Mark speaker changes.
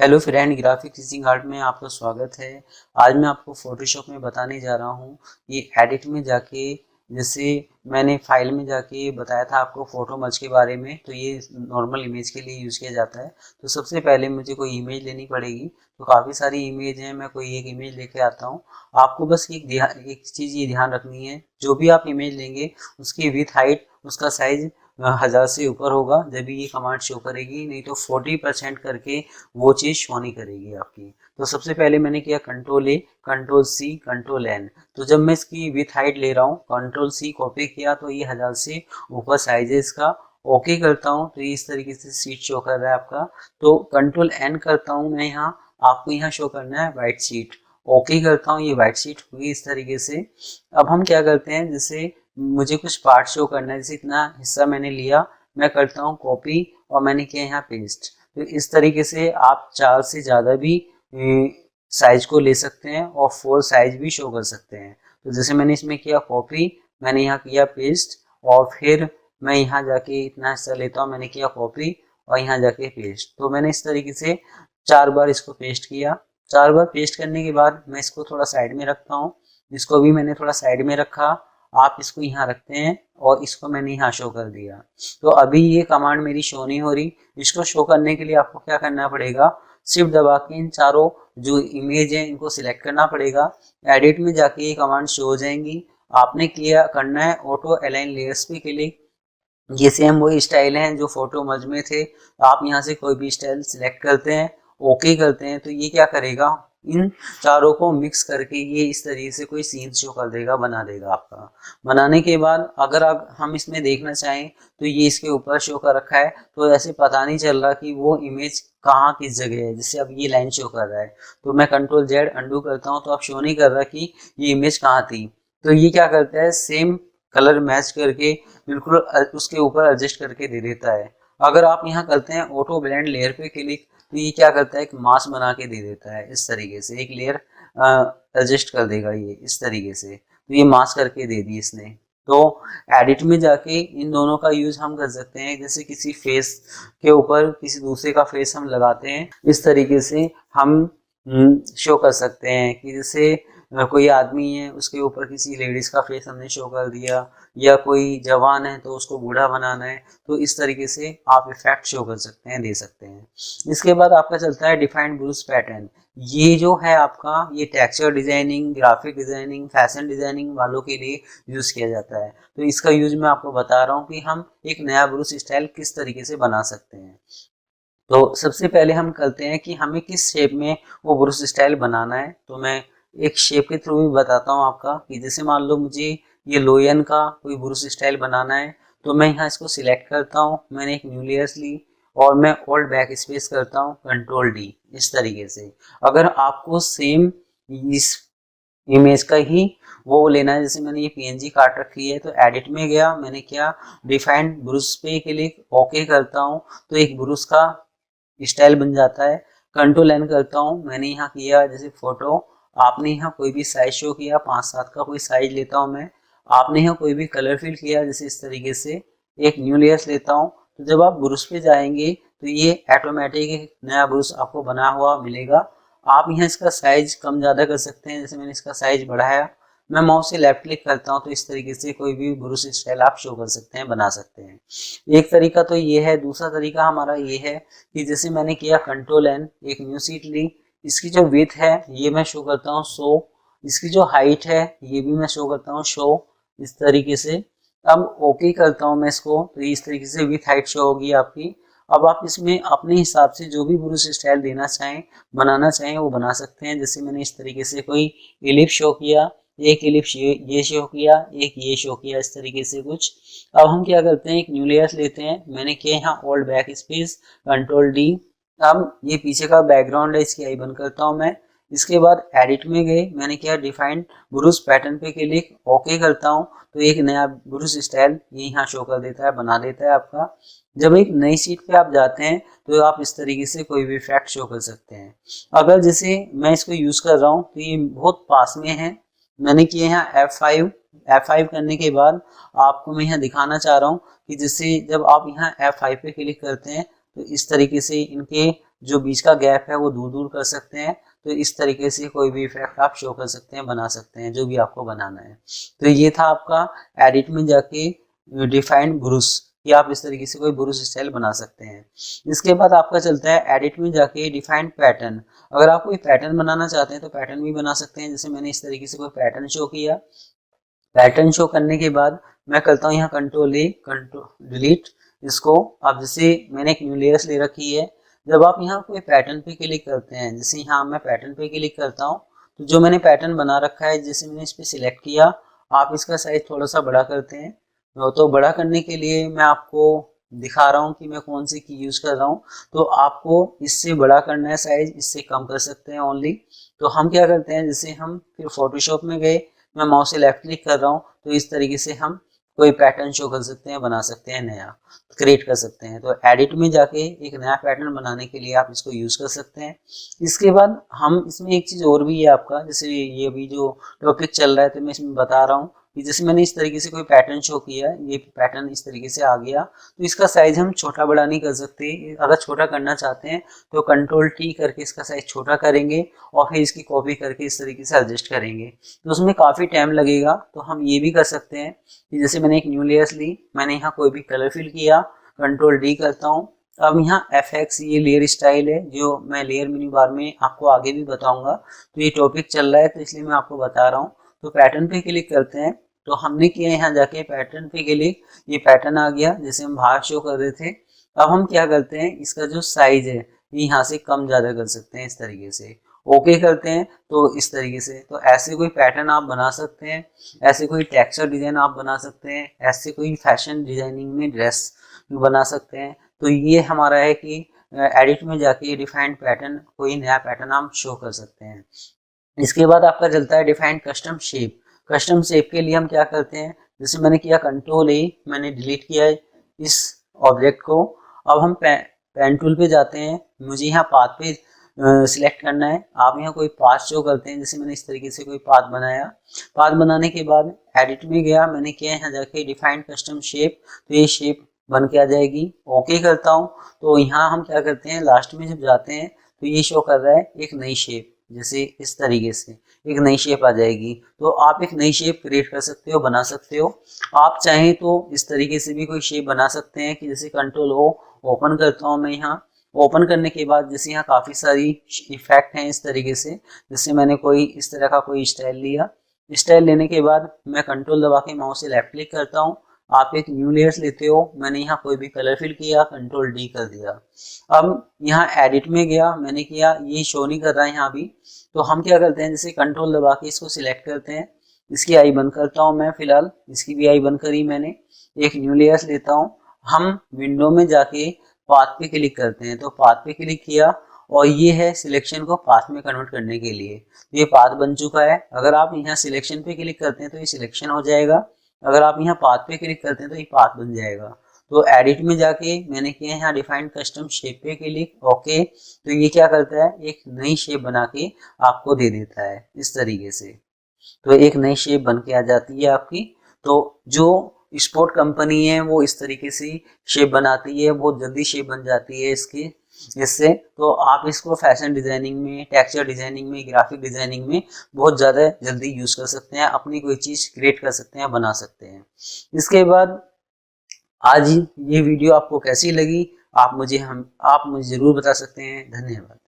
Speaker 1: Hello friend, graphic designing art में आपका स्वागत है। आज मैं आपको फोटोशॉप में बताने जा रहा हूँ कि एडिट में जाके, जैसे मैंने फाइल में जाके बताया था आपको फोटो मर्ज के बारे में, तो ये नॉर्मल इमेज के लिए यूज़ किया जाता है। तो सबसे पहले मुझे कोई इमेज लेनी पड़ेगी। तो काफ़ी सारी इमेज हैं, मैं कोई एक इमेज लेके आता हूँ। आपको बस एक चीज़ ये ध्यान रखनी है, जो भी आप इमेज लेंगे उसकी विथ हाइट, उसका साइज 1000 से ऊपर होगा जब भी ये कमांड शो करेगी, नहीं तो 40% करके वो चीज़ शो नहीं करेगी आपकी। तो सबसे पहले मैंने किया control A, control C, control N. तो जब मैं इसकी विथ हाइट ले रहा हूँ, कंट्रोल सी कॉपी किया तो ये 1000 से ऊपर साइज है इसका। ओके करता हूँ तो ये इस तरीके से सीट शो कर रहा है आपका। तो कंट्रोल एन करता हूँ मैं यहाँ, आपको यहाँ शो करना है वाइट शीट। ओके करता हूँ, ये वाइट शीट हुई इस तरीके से। अब हम क्या करते हैं, जैसे मुझे कुछ पार्ट शो करना है, जैसे इतना हिस्सा मैंने लिया, मैं करता हूँ कॉपी और मैंने किया यहाँ पेस्ट। तो इस तरीके से आप 4 से ज़्यादा भी साइज को ले सकते हैं और 4 साइज भी शो कर सकते हैं। तो जैसे मैंने इसमें किया कॉपी, मैंने यहाँ किया पेस्ट, और फिर मैं यहाँ जाके इतना हिस्सा लेता हूँ, मैंने किया कॉपी और यहाँ जाके पेस्ट। तो मैंने इस तरीके से 4 बार इसको पेस्ट किया। 4 बार पेस्ट करने के बाद मैं इसको थोड़ा साइड में रखता हूँ। इसको भी मैंने थोड़ा साइड में रखा, आप इसको यहाँ रखते हैं और इसको मैंने यहाँ शो कर दिया। तो अभी ये कमांड मेरी शो नहीं हो रही। इसको शो करने के लिए आपको क्या करना पड़ेगा, शिफ्ट दबा के इन चारों जो इमेज है इनको सिलेक्ट करना पड़ेगा। एडिट में जाके ये कमांड शो हो जाएंगी। आपने किया करना है ऑटो अलाइन लेयर्स पे क्लिक। ये सेम वही स्टाइल हैं जो फोटो मर्ज में थे। आप यहाँ से कोई भी स्टाइल सिलेक्ट करते हैं, ओके करते हैं, तो ये क्या करेगा, इन चारों को मिक्स करके ये इस तरीके से कोई सीन शो कर देगा, बना देगा आपका। बनाने के बाद अगर आप हम इसमें देखना चाहें तो ये इसके ऊपर शो कर रखा है, तो ऐसे पता नहीं चल रहा कि वो इमेज कहाँ किस जगह है। जैसे अब ये लाइन शो कर रहा है, तो मैं कंट्रोल जेड अंडू करता हूँ तो अब शो नहीं कर रहा कि ये इमेज कहाँ थी। तो ये क्या करता है, सेम कलर मैच करके बिल्कुल उसके ऊपर एडजस्ट करके दे देता है। अगर आप यहाँ करते हैं ऑटो ब्लेंड लेयर पे क्लिक, तो ये क्या करता है, एक मास्क बना के दे देता है इस तरीके से, एक लेयर एडजस्ट कर देगा ये इस तरीके से। तो ये मास्क करके दे दी इसने। तो एडिट में जाके इन दोनों का यूज हम कर सकते हैं, जैसे किसी फेस के ऊपर किसी दूसरे का फेस हम लगाते हैं, इस तरीके से हम शो कर सकते हैं कि जैसे कोई आदमी है उसके ऊपर किसी लेडीज का फेस हमने शो कर दिया, या कोई जवान है तो उसको बूढ़ा बनाना है, तो इस तरीके से आप इफेक्ट शो कर सकते हैं, दे सकते हैं। इसके बाद आपका चलता है डिफाइंड ब्रूस पैटर्न। ये जो है आपका, ये texture designing, graphic designing, fashion designing वालों के लिए यूज किया जाता है। तो इसका यूज मैं आपको बता रहा हूँ कि हम एक नया ब्रूस स्टाइल किस तरीके से बना सकते हैं। तो सबसे पहले हम करते हैं कि हमें किस शेप में वो ब्रूस स्टाइल बनाना है। तो मैं एक शेप के थ्रू भी बताता हूँ आपका, कि जैसे मान लो मुझे ये लोयन का कोई ब्रूस स्टाइल बनाना है, तो मैं यहाँ इसको सिलेक्ट करता हूँ, मैंने एक न्यू लेयर्स ली और मैं ओल्ड बैक स्पेस करता हूँ कंट्रोल डी इस तरीके से। अगर आपको सेम इस इमेज का ही वो लेना है, जैसे मैंने ये पीएनजी काट रखी है, तो एडिट में गया, मैंने क्या डिफाइंड ब्रूस पे क्लिक, ओके करता हूँ, तो एक ब्रूस का स्टाइल बन जाता है। कंट्रोल एन करता हूँ, मैंने यहाँ किया जैसे फोटो, आपने यहाँ कोई भी साइज शो किया, 5-7 का कोई साइज लेता हूँ मैं। आपने यहाँ कोई भी कलर फिल किया, जैसे इस तरीके से एक न्यू लेयर्स लेता हूँ। तो जब आप ब्रूश पे जाएंगे तो ये ऑटोमेटिक एक नया ब्रूश आपको बना हुआ मिलेगा। आप यहाँ इसका साइज कम ज़्यादा कर सकते हैं, जैसे मैंने इसका साइज बढ़ाया, मैं माउस से लेफ्ट क्लिक करता हूँ तो इस तरीके से कोई भी ब्रूश स्टाइल आप शो कर सकते हैं, बना सकते हैं। एक तरीका तो ये है। दूसरा तरीका हमारा ये है कि जैसे मैंने किया कंट्रोल एन, एक न्यू शीट ली, इसकी जो विड्थ है ये मैं शो करता हूँ शो, इसकी जो हाइट है ये भी मैं शो करता हूँ शो, इस तरीके से। अब ओके करता हूँ मैं इसको, तो इस तरीके से विथ हाइट शो होगी आपकी। अब आप इसमें अपने हिसाब से जो भी ब्रूश स्टाइल देना चाहें, बनाना चाहें, वो बना सकते हैं। जैसे मैंने इस तरीके से कोई इलिप्स शो किया, एक इलिप्स ये शो किया, एक ये शो किया, इस तरीके से कुछ। अब हम क्या करते हैं, एक न्यू लेयर्स लेते हैं, मैंने किया यहाँ old back space control D. अब ये पीछे का बैकग्राउंड है, इसकी आई बंद करता हूँ मैं। इसके बाद एडिट में गए, मैंने किया डिफाइंड ब्रूस पैटर्न पे क्लिक, ओके करता हूँ, तो एक नया ब्रूस स्टाइल ये यहाँ शो कर देता है, बना देता है आपका। जब एक नई शीट पे आप जाते हैं तो आप इस तरीके से कोई भी इफेक्ट शो कर सकते हैं। अगर जैसे मैं इसको यूज कर रहा हूँ तो ये बहुत पास में है, मैंने किया यहाँ F5 करने के बाद आपको मैं यहाँ दिखाना चाह रहा हूँ कि जैसे जब आप यहाँ F5 पे क्लिक करते हैं तो इस तरीके से इनके जो बीच का गैप है वो दूर दूर कर सकते हैं। तो इस तरीके से कोई भी इफेक्ट आप शो कर सकते हैं, बना सकते हैं, जो भी आपको बनाना है। तो ये था आपका एडिट में जाके डिफाइंड ब्रूश, कि आप इस तरीके से कोई ब्रूश स्टाइल बना सकते हैं। इसके बाद आपका चलता है एडिट में जाके डिफाइंड पैटर्न। अगर आप कोई पैटर्न बनाना चाहते हैं तो पैटर्न भी बना सकते हैं। जैसे मैंने इस तरीके से कोई पैटर्न शो किया, पैटर्न शो करने के बाद मैं करता हूँ यहाँ कंट्रोल ए कंट्रोल डिलीट इसको। अब जैसे मैंने एक न्यू लेयर्स ले रखी है, जब आप यहाँ कोई पैटर्न पे क्लिक करते हैं, जैसे यहाँ मैं पैटर्न पे क्लिक करता हूँ, तो जो मैंने पैटर्न बना रखा है, जैसे मैंने इस पर सिलेक्ट किया, आप इसका साइज थोड़ा सा बड़ा करते हैं। तो बड़ा करने के लिए मैं आपको दिखा रहा हूँ कि मैं कौन सी की यूज कर रहा हूँ। तो आपको इससे बड़ा करना है साइज, इससे कम कर सकते हैं ओनली। तो हम क्या करते हैं, जैसे हम फिर फोटोशॉप में गए, मैं माउस से लेफ्ट क्लिक कर रहा हूँ, तो इस तरीके से हम कोई पैटर्न शो कर सकते हैं, बना सकते हैं, नया क्रिएट कर सकते हैं। तो एडिट में जाके एक नया पैटर्न बनाने के लिए आप इसको यूज कर सकते हैं। इसके बाद हम इसमें एक चीज और भी है आपका, जैसे ये अभी जो टॉपिक चल रहा है तो मैं इसमें बता रहा हूँ कि जैसे मैंने इस तरीके से कोई पैटर्न शो किया, ये पैटर्न इस तरीके से आ गया, तो इसका साइज हम छोटा बड़ा नहीं कर सकते। अगर छोटा करना चाहते हैं तो कंट्रोल टी करके इसका साइज छोटा करेंगे और फिर इसकी कॉपी करके इस तरीके से एडजस्ट करेंगे, तो उसमें काफ़ी टाइम लगेगा। तो हम ये भी कर सकते हैं कि जैसे मैंने एक न्यू लेयर्स ली, मैंने यहाँ कोई भी कलर फिल किया, कंट्रोल डी करता हूँ। अब यहाँ FX ये लेयर स्टाइल है, जो मैं लेयर मेन्यू बार में आपको आगे भी बताऊंगा। तो ये टॉपिक चल रहा है तो इसलिए मैं आपको बता रहा हूँ। तो पैटर्न पे क्लिक करते हैं, तो हमने किया यहाँ जाके पैटर्न पे क्लिक, ये पैटर्न आ गया जैसे हम बाहर शो कर रहे थे। अब हम क्या करते हैं, इसका जो साइज है ये यहाँ से कम ज़्यादा कर सकते हैं इस तरीके से, ओके करते हैं। तो इस तरीके से तो ऐसे कोई पैटर्न आप बना सकते हैं, ऐसे कोई टेक्सचर डिजाइन आप बना सकते हैं, ऐसे कोई फैशन डिजाइनिंग में ड्रेस बना सकते हैं। तो ये हमारा है कि एडिट में जाके डिफाइंड पैटर्न, कोई नया पैटर्न आप शो कर सकते हैं। इसके बाद आपका चलता है defined custom shape. Custom shape के लिए हम क्या करते हैं, जैसे मैंने किया कंट्रोल ए, मैंने डिलीट किया है इस ऑब्जेक्ट को। अब हम पेन टूल पे जाते हैं, मुझे यहाँ पाथ पे सिलेक्ट करना है। आप यहाँ कोई पाथ शो करते हैं, जैसे मैंने इस तरीके से कोई पाथ बनाया। पाथ बनाने के बाद एडिट में गया, मैंने किया यहाँ जाके डिफाइंड कस्टम शेप, तो ये शेप बन के आ जाएगी, ओके करता हूँ। तो यहाँ हम क्या करते हैं, लास्ट में जब जाते हैं तो ये शो कर रहा है एक नई शेप, जैसे इस तरीके से एक नई शेप आ जाएगी। तो आप एक नई शेप क्रिएट कर सकते हो, बना सकते हो। आप चाहें तो इस तरीके से भी कोई शेप बना सकते हैं कि जैसे कंट्रोल ओ ओपन करता हूँ मैं यहाँ। ओपन करने के बाद जैसे यहाँ काफ़ी सारी इफेक्ट हैं इस तरीके से, जैसे मैंने कोई इस तरह का कोई स्टाइल लिया। स्टाइल लेने के बाद मैं कंट्रोल दबा के माउस से लेफ्ट क्लिक करता हूँ। आप एक न्यू लेयर्स लेते हो, मैंने यहाँ कोई भी कलर फिल किया, कंट्रोल डी कर दिया। अब यहाँ एडिट में गया, मैंने किया, ये शो नहीं कर रहा है यहाँ भी। तो हम क्या करते हैं, जैसे कंट्रोल दबा के इसको सिलेक्ट करते हैं, इसकी आई बंद करता हूँ मैं, फिलहाल इसकी भी आई बंद करी मैंने। एक न्यू लेयर्स लेता हूँ, हम विंडो में जाके पाथ पे क्लिक करते हैं। तो पाथ पे क्लिक किया और ये है सिलेक्शन को पाथ में कन्वर्ट करने के लिए, तो ये पाथ बन चुका है। अगर आप यहाँ सिलेक्शन पे क्लिक करते हैं तो ये सिलेक्शन हो जाएगा, अगर आप यहाँ पाथ पे क्लिक करते हैं तो ये पाथ बन जाएगा। तो एडिट में जाके मैंने किया यहाँ डिफाइंड कस्टम शेप पे क्लिक, ओके। तो ये क्या करता है, एक नई शेप बना के आपको दे देता है इस तरीके से। तो एक नई शेप बन के आ जाती है आपकी। तो जो स्पोर्ट कंपनी है वो इस तरीके से शेप बनाती है, बहुत जल्दी शेप बन जाती है इसकी, इससे। तो आप इसको फैशन डिजाइनिंग में, टेक्सचर डिजाइनिंग में, ग्राफिक डिजाइनिंग में बहुत ज़्यादा जल्दी यूज़ कर सकते हैं, अपनी कोई चीज़ क्रिएट कर सकते हैं, बना सकते हैं। इसके बाद आज ये वीडियो आपको कैसी लगी, आप मुझे ज़रूर बता सकते हैं। धन्यवाद।